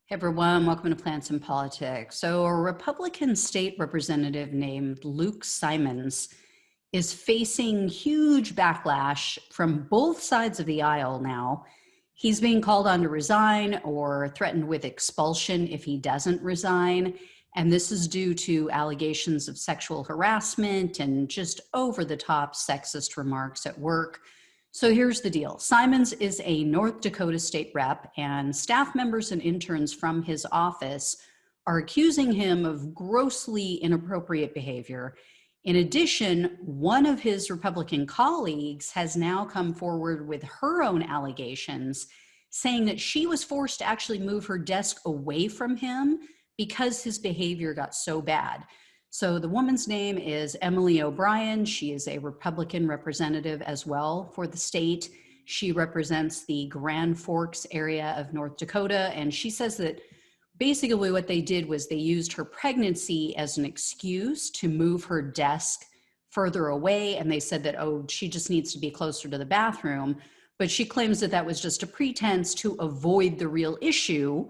Hey everyone, welcome to Plants and Politics. So, a Republican state representative named Luke Simons is facing huge backlash from both sides of the aisle now. He's being called on to resign or threatened with expulsion if he doesn't resign. And this is due to allegations of sexual harassment and just over the top sexist remarks at work. So here's the deal. Simons is a North Dakota state rep, and staff members and interns from his office are accusing him of grossly inappropriate behavior. In addition, one of his Republican colleagues has now come forward with her own allegations, saying that she was forced to actually move her desk away from him because his behavior got so bad. So the woman's name is Emily O'Brien. She is a Republican representative as well for the state. She represents the Grand Forks area of North Dakota. And she says that basically what they did was they used her pregnancy as an excuse to move her desk further away. And they said that, oh, she just needs to be closer to the bathroom. But she claims that that was just a pretense to avoid the real issue,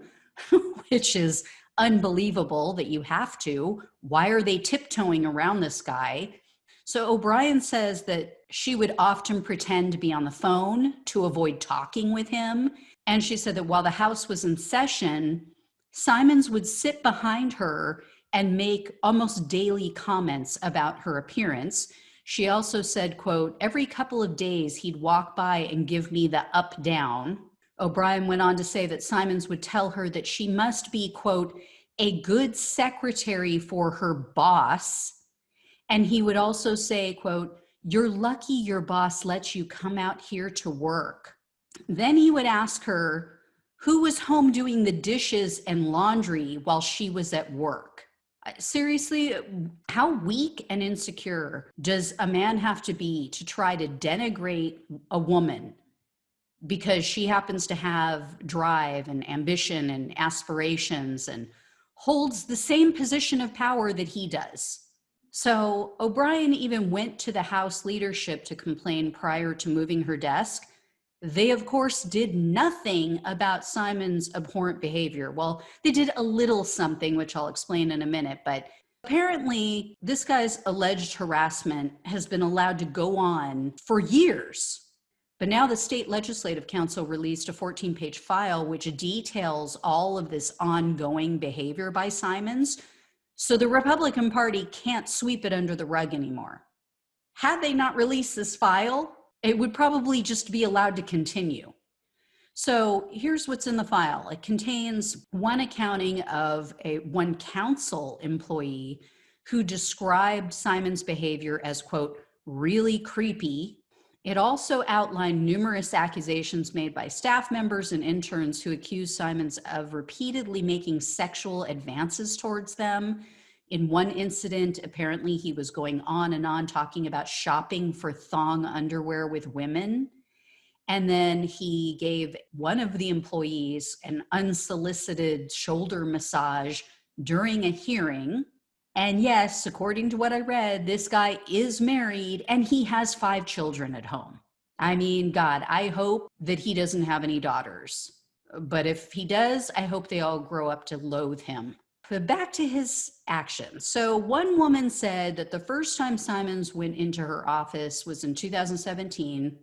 which is unbelievable that you have to. Why are they tiptoeing around this guy? So O'Brien says that she would often pretend to be on the phone to avoid talking with him. And she said that while the House was in session, Simons would sit behind her and make almost daily comments about her appearance. She also said, quote, every couple of days he'd walk by and give me the up down. O'Brien went on to say that Simons would tell her that she must be, quote, a good secretary for her boss. And he would also say, quote, you're lucky your boss lets you come out here to work. Then he would ask her who was home doing the dishes and laundry while she was at work. Seriously, how weak and insecure does a man have to be to try to denigrate a woman because she happens to have drive and ambition and aspirations and holds the same position of power that he does? So O'Brien even went to the House leadership to complain prior to moving her desk. They, of course, did nothing about Simon's abhorrent behavior. Well, they did a little something, which I'll explain in a minute, but apparently this guy's alleged harassment has been allowed to go on for years. But now the State Legislative Council released a 14-page file which details all of this ongoing behavior by Simons. So the Republican Party can't sweep it under the rug anymore. Had they not released this file, it would probably just be allowed to continue. So here's what's in the file. It contains one accounting of one council employee who described Simon's behavior as, quote, really creepy. It also outlined numerous accusations made by staff members and interns who accused Simons of repeatedly making sexual advances towards them. In one incident, apparently he was going on and on talking about shopping for thong underwear with women. And then he gave one of the employees an unsolicited shoulder massage during a hearing. And yes, according to what I read, this guy is married and he has 5 children at home. I mean, God, I hope that he doesn't have any daughters. But if he does, I hope they all grow up to loathe him. But back to his actions. So one woman said that the first time Simons went into her office was in 2017.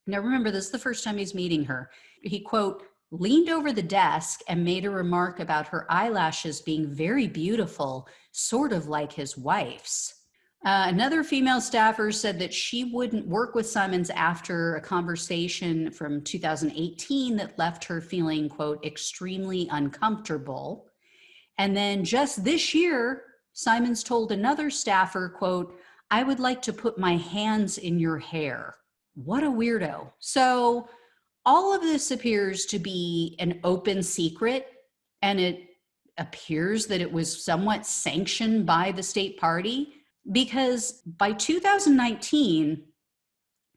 Now remember, this is the first time he's meeting her. He, quote, leaned over the desk and made a remark about her eyelashes being very beautiful, sort of like his wife's. Another female staffer said that she wouldn't work with Simons after a conversation from 2018 that left her feeling, quote, extremely uncomfortable. And then just this year, Simons told another staffer, quote, I would like to put my hands in your hair. What a weirdo. So all of this appears to be an open secret, and it appears that it was somewhat sanctioned by the state party, because by 2019,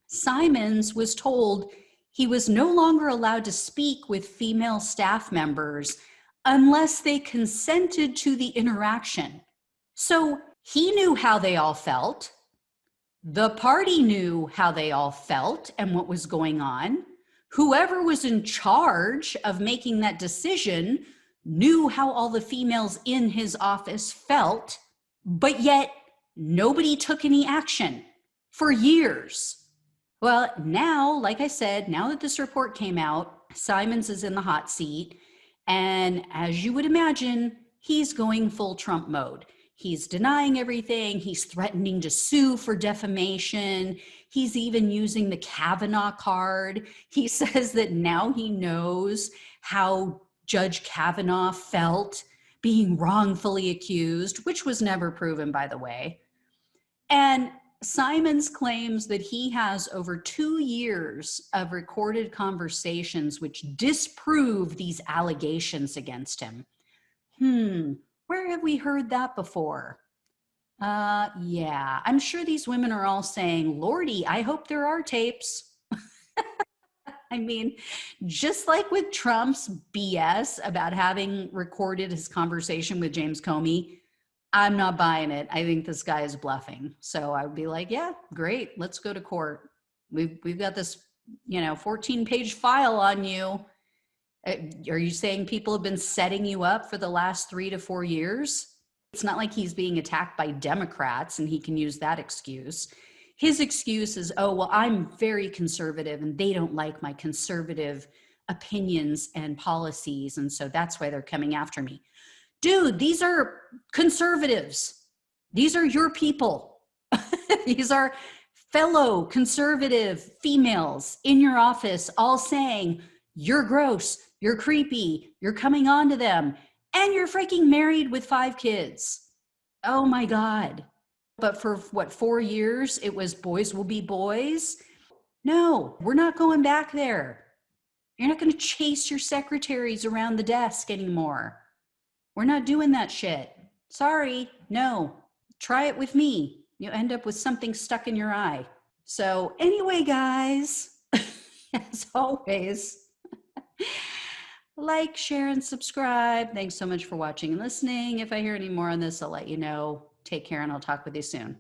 Simons was told he was no longer allowed to speak with female staff members unless they consented to the interaction. So he knew how they all felt. The party knew how they all felt and what was going on. Whoever was in charge of making that decision knew how all the females in his office felt, but yet nobody took any action for years. Well, now, like I said, now that this report came out, Simons is in the hot seat. And as you would imagine, he's going full Trump mode. He's denying everything. He's threatening to sue for defamation. He's even using the Kavanaugh card. He says that now he knows how Judge Kavanaugh felt being wrongfully accused, which was never proven, by the way. And Simons claims that he has over 2 years of recorded conversations which disprove these allegations against him. Where have we heard that before? Yeah, I'm sure these women are all saying, Lordy, I hope there are tapes. I mean, just like with Trump's BS about having recorded his conversation with James Comey, I'm not buying it. I think this guy is bluffing. So I would be like, yeah, great. Let's go to court. We've got this, 14-page file on you. Are you saying people have been setting you up for the last 3 to 4 years? It's not like he's being attacked by Democrats and he can use that excuse. His excuse is, oh, well, I'm very conservative and they don't like my conservative opinions and policies. And so that's why they're coming after me. Dude, these are conservatives. These are your people. These are fellow conservative females in your office all saying, you're gross, you're creepy, you're coming on to them, and you're freaking married with 5 kids. Oh my God. But for 4 years, it was boys will be boys. No, we're not going back there. You're not going to chase your secretaries around the desk anymore. We're not doing that shit. Sorry, no. Try it with me. You'll end up with something stuck in your eye. So anyway, guys, as always, like, share, and subscribe. Thanks so much for watching and listening. If I hear any more on this, I'll let you know. Take care, and I'll talk with you soon.